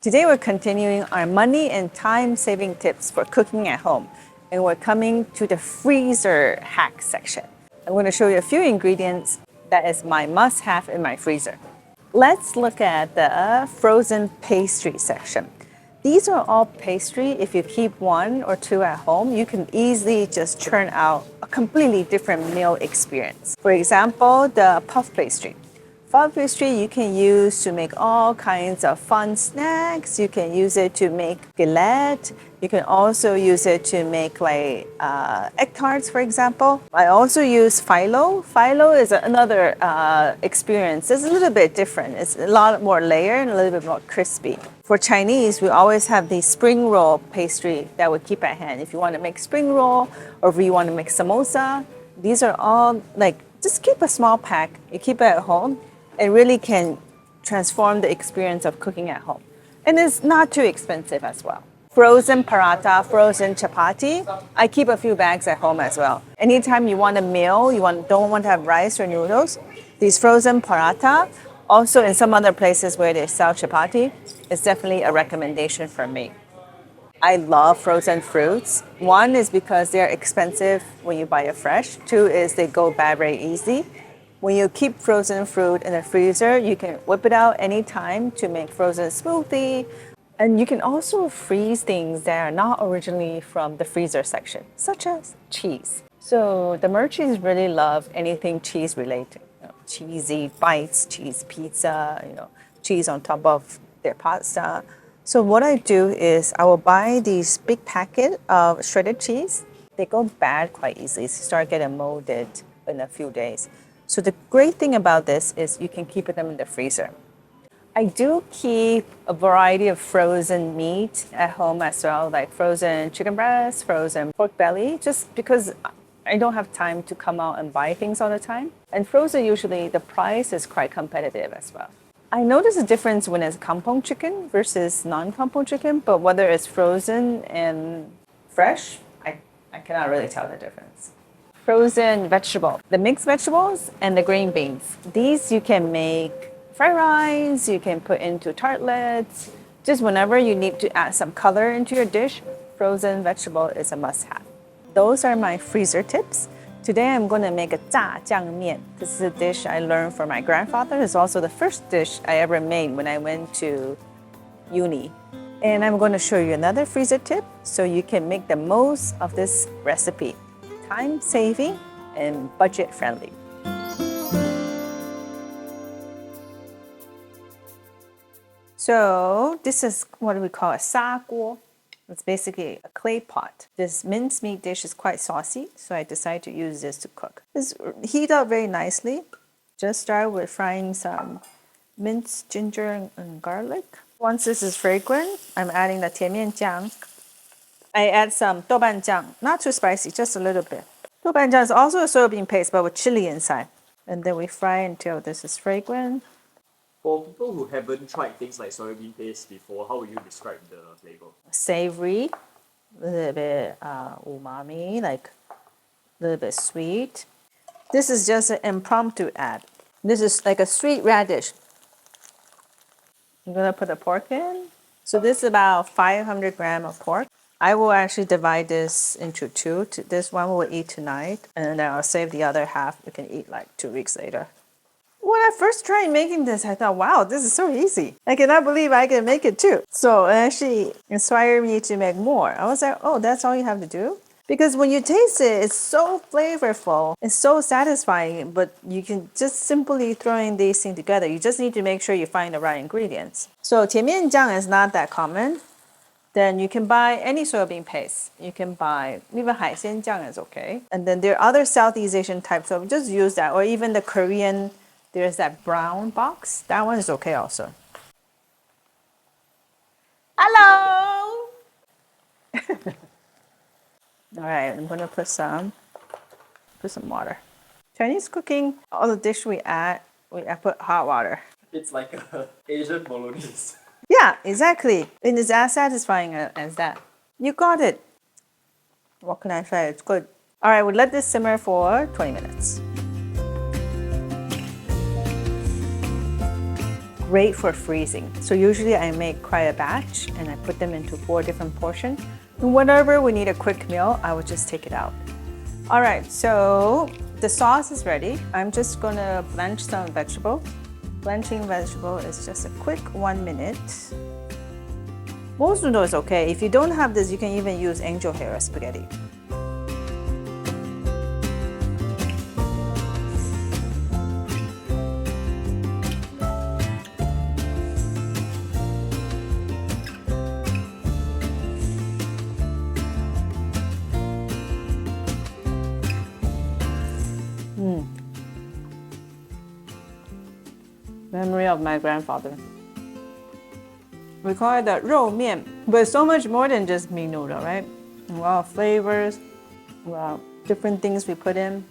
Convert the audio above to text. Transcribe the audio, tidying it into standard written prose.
Today we're continuing our money and time saving tips for cooking at home, and we're coming to the freezer hack section. I'm going to show you a few ingredients that is my must have in my freezer. Let's look at the frozen pastry section. These are all pastry. If you keep one or two at home, you can easily just churn out a completely different meal experience. For example, the puff pastry. Puff pastry you can use to make all kinds of fun snacks. You can use it to make galette. You can also use it to make like egg tarts, for example. I also use phyllo. Phyllo is another experience. It's a little bit different. It's a lot more layered and a little bit more crispy. For Chinese, we always have the spring roll pastry that we keep at hand. If you want to make spring roll or if you want to make samosa, these are all like, just keep a small pack. You keep it at home. It really can transform the experience of cooking at home. And it's not too expensive as well. Frozen paratha, frozen chapati. I keep a few bags at home as well. Anytime you want a meal, don't want to have rice or noodles, these frozen paratha, also in some other places where they sell chapati, is definitely a recommendation for me. I love frozen fruits. One is because they're expensive when you buy it fresh. Two is they go bad very easy. When you keep frozen fruit in the freezer, you can whip it out anytime to make frozen smoothie. And you can also freeze things that are not originally from the freezer section, such as cheese. So the merchants really love anything cheese related. Cheesy bites, cheese pizza, cheese on top of their pasta. So what I do is I will buy these big packet of shredded cheese. They go bad quite easily. So start getting molded in a few days. So the great thing about this is you can keep them in the freezer. I do keep a variety of frozen meat at home as well, like frozen chicken breast, frozen pork belly, just because I don't have time to come out and buy things all the time. And frozen, usually the price is quite competitive as well. I notice a difference when it's kampong chicken versus non-kampong chicken, but whether it's frozen and fresh, I cannot really tell the difference. Frozen vegetable, the mixed vegetables and the green beans. These you can make fried rice, you can put into tartlets. Just whenever you need to add some color into your dish, frozen vegetable is a must-have. Those are my freezer tips. Today I'm going to make a Zha Jiang Mian. This is a dish I learned from my grandfather. It's also the first dish I ever made when I went to uni. And I'm going to show you another freezer tip so you can make the most of this recipe. Time saving and budget friendly. So this is what we call a sa guo. It's basically a clay pot. This mincemeat dish is quite saucy, so I decided to use this to cook. This heat up very nicely. Just start with frying some minced ginger and garlic. Once this is fragrant, I'm adding the tianmian jiang. I add some douban jiang, not too spicy, just a little bit. Douban jiang is also a soybean paste, but with chili inside. And then we fry until this is fragrant. For people who haven't tried things like soybean paste before, how would you describe the flavor? Savory, a little bit umami, like a little bit sweet. This is just an impromptu add. This is like a sweet radish. I'm gonna put the pork in. So this is about 500 grams of pork. I will actually divide this into two. This one we'll eat tonight, and then I'll save the other half. We can eat like 2 weeks later. When I first tried making this, I thought, wow, this is so easy. I cannot believe I can make it too. So it actually inspired me to make more. I was like, oh, that's all you have to do? Because when you taste it, it's so flavorful. It's so satisfying, but you can just simply throwing these things together. You just need to make sure you find the right ingredients. So tianmian jiang is not that common. Then you can buy any soybean paste. You can buy, even 海鲜酱 is okay. And then there are other Southeast Asian types, so just use that. Or even the Korean, there's that brown box. That one is okay also. Hello! All right, I'm gonna put some water. Chinese cooking, all the dish we add, I put hot water. It's like a Asian bolognese. Yeah, exactly. It is as satisfying as that. You got it. What can I say? It's good. All right, we'll let this simmer for 20 minutes. great for freezing. So usually I make quite a batch and I put them into 4 different portions. And whenever we need a quick meal, I would just take it out. All right, so the sauce is ready. I'm just gonna blanch some vegetable. Blanching vegetable is just a quick 1 minute. Most noodle is okay. If you don't have this, you can even use angel hair spaghetti. Memory of my grandfather. We call it the 肉面, but it's so much more than just meat noodle, right? A lot of flavors, a lot of different things we put in.